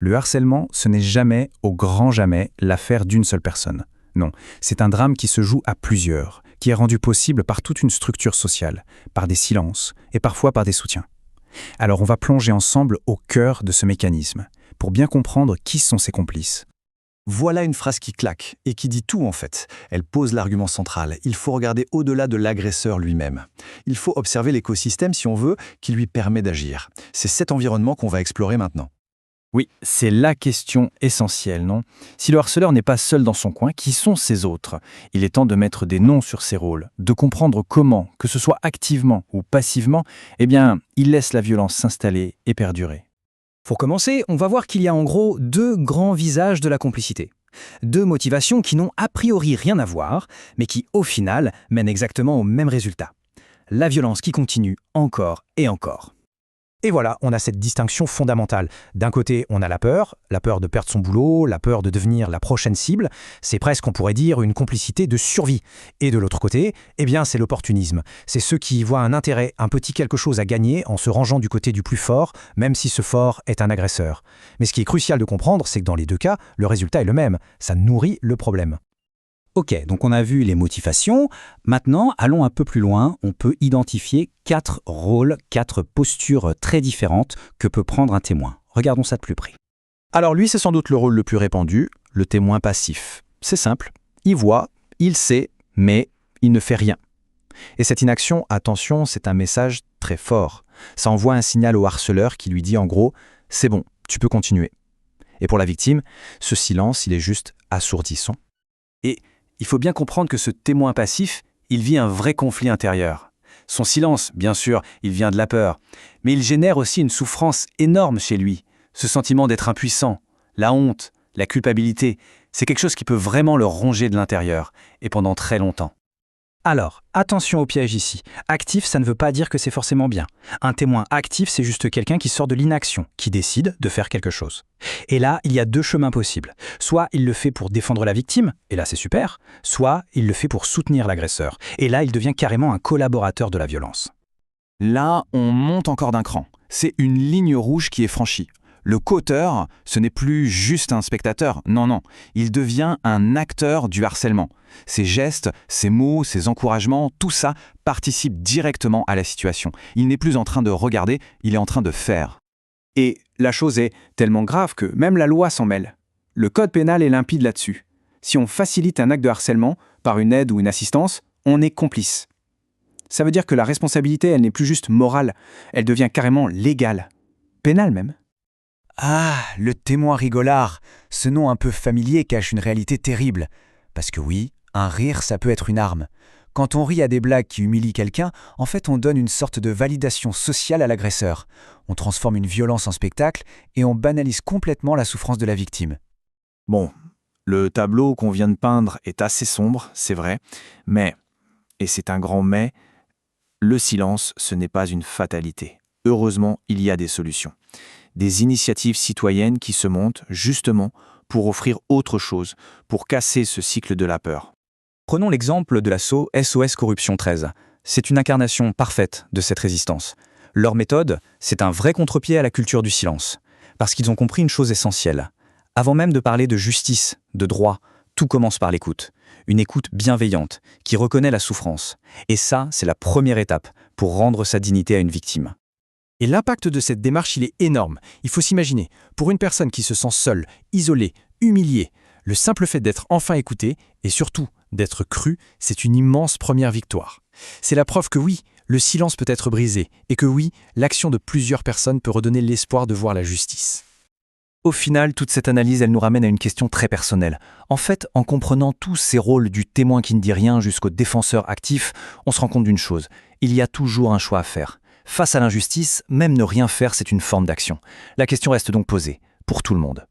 Le harcèlement, ce n'est jamais, au grand jamais, l'affaire d'une seule personne. Non, c'est un drame qui se joue à plusieurs, qui est rendu possible par toute une structure sociale, par des silences et parfois par des soutiens. Alors on va plonger ensemble au cœur de ce mécanisme, pour bien comprendre qui sont ses complices. Voilà une phrase qui claque et qui dit tout en fait. Elle pose l'argument central. Il faut regarder au-delà de l'agresseur lui-même. Il faut observer l'écosystème, si on veut, qui lui permet d'agir. C'est cet environnement qu'on va explorer maintenant. Oui, c'est la question essentielle, non? Si le harceleur n'est pas seul dans son coin, qui sont ces autres? Il est temps de mettre des noms sur ses rôles, de comprendre comment, que ce soit activement ou passivement, il laisse la violence s'installer et perdurer. Pour commencer, on va voir qu'il y a en gros deux grands visages de la complicité. Deux motivations qui n'ont a priori rien à voir, mais qui, au final, mènent exactement au même résultat. La violence qui continue encore et encore. Et voilà, on a cette distinction fondamentale. D'un côté, on a la peur de perdre son boulot, la peur de devenir la prochaine cible. C'est presque, on pourrait dire, une complicité de survie. Et de l'autre côté, c'est l'opportunisme. C'est ceux qui voient un intérêt, un petit quelque chose à gagner en se rangeant du côté du plus fort, même si ce fort est un agresseur. Mais ce qui est crucial de comprendre, c'est que dans les deux cas, le résultat est le même. Ça nourrit le problème. Ok, donc on a vu les motivations. Maintenant, allons un peu plus loin. On peut identifier 4 rôles, 4 postures très différentes que peut prendre un témoin. Regardons ça de plus près. Alors lui, c'est sans doute le rôle le plus répandu, le témoin passif. C'est simple, il voit, il sait, mais il ne fait rien. Et cette inaction, attention, c'est un message très fort. Ça envoie un signal au harceleur qui lui dit en gros « c'est bon, tu peux continuer ». Et pour la victime, ce silence, il est juste assourdissant. Et il faut bien comprendre que ce témoin passif, il vit un vrai conflit intérieur. Son silence, bien sûr, il vient de la peur, mais il génère aussi une souffrance énorme chez lui. Ce sentiment d'être impuissant, la honte, la culpabilité, c'est quelque chose qui peut vraiment le ronger de l'intérieur, et pendant très longtemps. Alors, attention au piège ici. Actif, ça ne veut pas dire que c'est forcément bien. Un témoin actif, c'est juste quelqu'un qui sort de l'inaction, qui décide de faire quelque chose. Et là, il y a deux chemins possibles. Soit il le fait pour défendre la victime, et là c'est super, soit il le fait pour soutenir l'agresseur. Et là, il devient carrément un collaborateur de la violence. Là, on monte encore d'un cran. C'est une ligne rouge qui est franchie. Le co-auteur, ce n'est plus juste un spectateur, non, il devient un acteur du harcèlement. Ses gestes, ses mots, ses encouragements, tout ça participe directement à la situation. Il n'est plus en train de regarder, il est en train de faire. Et la chose est tellement grave que même la loi s'en mêle. Le code pénal est limpide là-dessus. Si on facilite un acte de harcèlement par une aide ou une assistance, on est complice. Ça veut dire que la responsabilité, elle n'est plus juste morale, elle devient carrément légale, pénale même. Ah, le témoin rigolard. Ce nom un peu familier cache une réalité terrible. Parce que oui, un rire, ça peut être une arme. Quand on rit à des blagues qui humilient quelqu'un, en fait, on donne une sorte de validation sociale à l'agresseur. On transforme une violence en spectacle et on banalise complètement la souffrance de la victime. Bon, le tableau qu'on vient de peindre est assez sombre, c'est vrai, mais, et c'est un grand mais, le silence, ce n'est pas une fatalité. Heureusement, il y a des solutions. Des initiatives citoyennes qui se montent justement pour offrir autre chose, pour casser ce cycle de la peur. Prenons l'exemple de l'asso SOS Corruption 13. C'est une incarnation parfaite de cette résistance. Leur méthode, c'est un vrai contre-pied à la culture du silence. Parce qu'ils ont compris une chose essentielle. Avant même de parler de justice, de droit, tout commence par l'écoute. Une écoute bienveillante, qui reconnaît la souffrance. Et ça, c'est la première étape pour rendre sa dignité à une victime. Et l'impact de cette démarche, il est énorme. Il faut s'imaginer, pour une personne qui se sent seule, isolée, humiliée, le simple fait d'être enfin écoutée, et surtout d'être crue, c'est une immense première victoire. C'est la preuve que oui, le silence peut être brisé, et que oui, l'action de plusieurs personnes peut redonner l'espoir de voir la justice. Au final, toute cette analyse, elle nous ramène à une question très personnelle. En fait, en comprenant tous ces rôles du témoin qui ne dit rien jusqu'au défenseur actif, on se rend compte d'une chose. Il y a toujours un choix à faire. Face à l'injustice, même ne rien faire, c'est une forme d'action. La question reste donc posée, pour tout le monde.